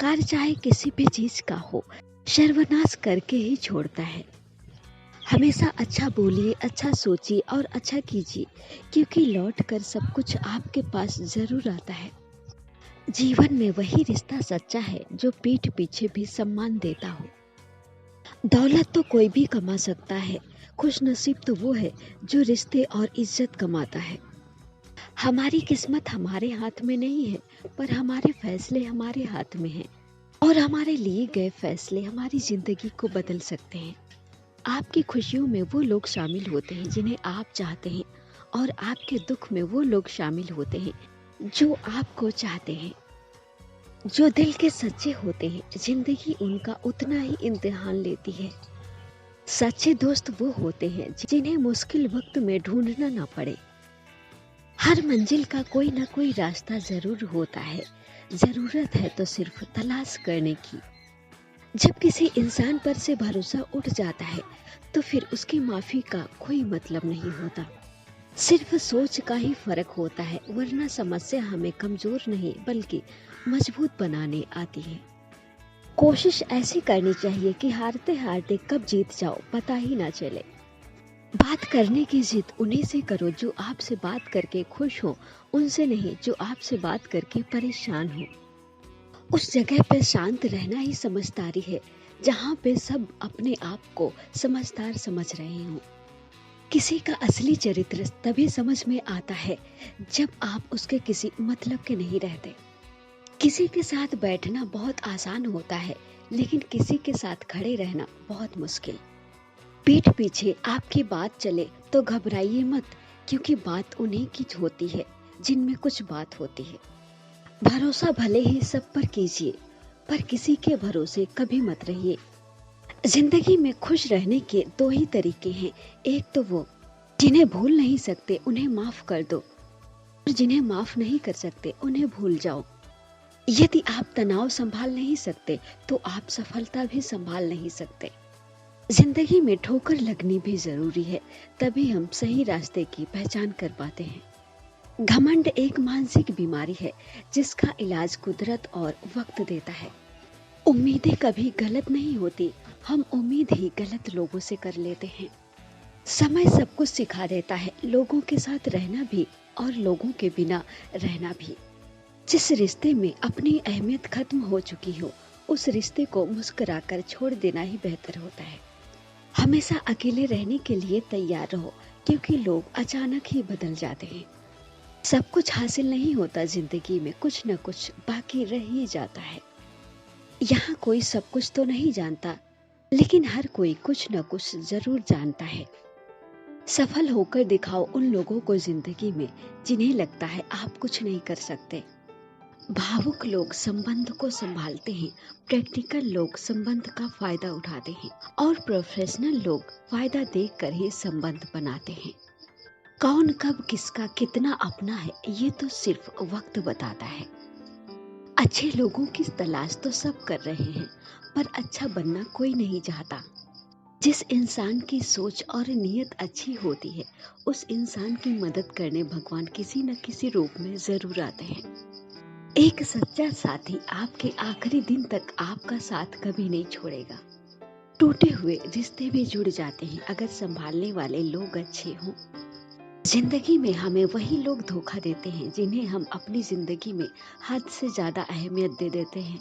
अहंकार चाहे किसी भी चीज का हो, सर्वनाश करके ही छोड़ता है। हमेशा अच्छा बोलिए, अच्छा सोचिए और अच्छा कीजिए, क्योंकि लौट कर सब कुछ आपके पास जरूर आता है। जीवन में वही रिश्ता सच्चा है जो पीठ पीछे भी सम्मान देता हो। दौलत तो कोई भी कमा सकता है, खुश नसीब तो वो है जो रिश्ते और इज्जत कमाता है। हमारी किस्मत हमारे हाथ में नहीं है, पर हमारे फैसले हमारे हाथ में हैं और हमारे लिए गए फैसले हमारी जिंदगी को बदल सकते हैं। आपकी खुशियों में वो लोग शामिल होते हैं जिन्हें आप चाहते हैं, और आपके दुख में वो लोग शामिल होते हैं जो आपको चाहते हैं। जो दिल के सच्चे होते हैं, जिंदगी उनका उतना ही इम्तिहान लेती है। सच्चे दोस्त वो होते हैं जिन्हें मुश्किल वक्त में ढूंढना ना पड़े। हर मंजिल का कोई ना कोई रास्ता जरूर होता है, जरूरत है तो सिर्फ तलाश करने की। जब किसी इंसान पर से भरोसा उठ जाता है तो फिर उसकी माफी का कोई मतलब नहीं होता। सिर्फ सोच का ही फर्क होता है, वरना समस्या हमें कमजोर नहीं बल्कि मजबूत बनाने आती है। कोशिश ऐसी करनी चाहिए कि हारते हारते कब जीत जाओ पता ही ना चले। बात करने की जिद उन्हीं से करो जो आपसे बात करके खुश हो, उनसे नहीं जो आपसे बात करके परेशान हो। उस जगह पे शांत रहना ही समझदारी है जहाँ पे सब अपने आप को समझदार समझ रहे हो। किसी का असली चरित्र तभी समझ में आता है जब आप उसके किसी मतलब के नहीं रहते। किसी के साथ बैठना बहुत आसान होता है, लेकिन किसी के साथ खड़े रहना बहुत मुश्किल। पीठ पीछे आपकी बात चले तो घबराइए मत, क्योंकि बात उन्हीं की होती है जिनमें कुछ बात होती है। भरोसा भले ही सब पर कीजिए, पर किसी के भरोसे कभी मत रहिए। जिंदगी में खुश रहने के दो ही तरीके हैं। एक तो वो जिन्हें भूल नहीं सकते उन्हें माफ कर दो, और जिन्हें माफ नहीं कर सकते उन्हें भूल जाओ। यदि आप तनाव संभाल नहीं सकते तो आप सफलता भी संभाल नहीं सकते। जिंदगी में ठोकर लगनी भी जरूरी है, तभी हम सही रास्ते की पहचान कर पाते हैं। घमंड एक मानसिक बीमारी है जिसका इलाज कुदरत और वक्त देता है। उम्मीदें कभी गलत नहीं होती, हम उम्मीद ही गलत लोगों से कर लेते हैं। समय सब कुछ सिखा देता है, लोगों के साथ रहना भी और लोगों के बिना रहना भी। जिस रिश्ते में अपनी अहमियत खत्म हो चुकी हो, उस रिश्ते को मुस्कुराकर छोड़ देना ही बेहतर होता है। हमेशा अकेले रहने के लिए तैयार रहो, क्योंकि लोग अचानक ही बदल जाते हैं। सब कुछ हासिल नहीं होता जिंदगी में, कुछ न कुछ बाकी रह ही जाता है। यहाँ कोई सब कुछ तो नहीं जानता, लेकिन हर कोई कुछ न कुछ जरूर जानता है। सफल होकर दिखाओ उन लोगों को जिंदगी में जिन्हें लगता है आप कुछ नहीं कर सकते। भावुक लोग संबंध को संभालते हैं, प्रैक्टिकल लोग संबंध का फायदा उठाते हैं, और प्रोफेशनल लोग फायदा देखकर ही संबंध बनाते हैं। कौन कब किसका कितना अपना है, ये तो सिर्फ वक्त बताता है। अच्छे लोगों की तलाश तो सब कर रहे हैं, पर अच्छा बनना कोई नहीं चाहता। जिस इंसान की सोच और नीयत अच्छी होती है, उस इंसान की मदद करने भगवान किसी न किसी रूप में जरूर आते हैं। एक सच्चा साथी आपके आखिरी दिन तक आपका साथ कभी नहीं छोड़ेगा। टूटे हुए रिश्ते भी जुड़ जाते हैं अगर संभालने वाले लोग अच्छे हों। जिंदगी में हमें वही लोग धोखा देते हैं जिन्हें हम अपनी जिंदगी में हद से ज्यादा अहमियत दे देते हैं।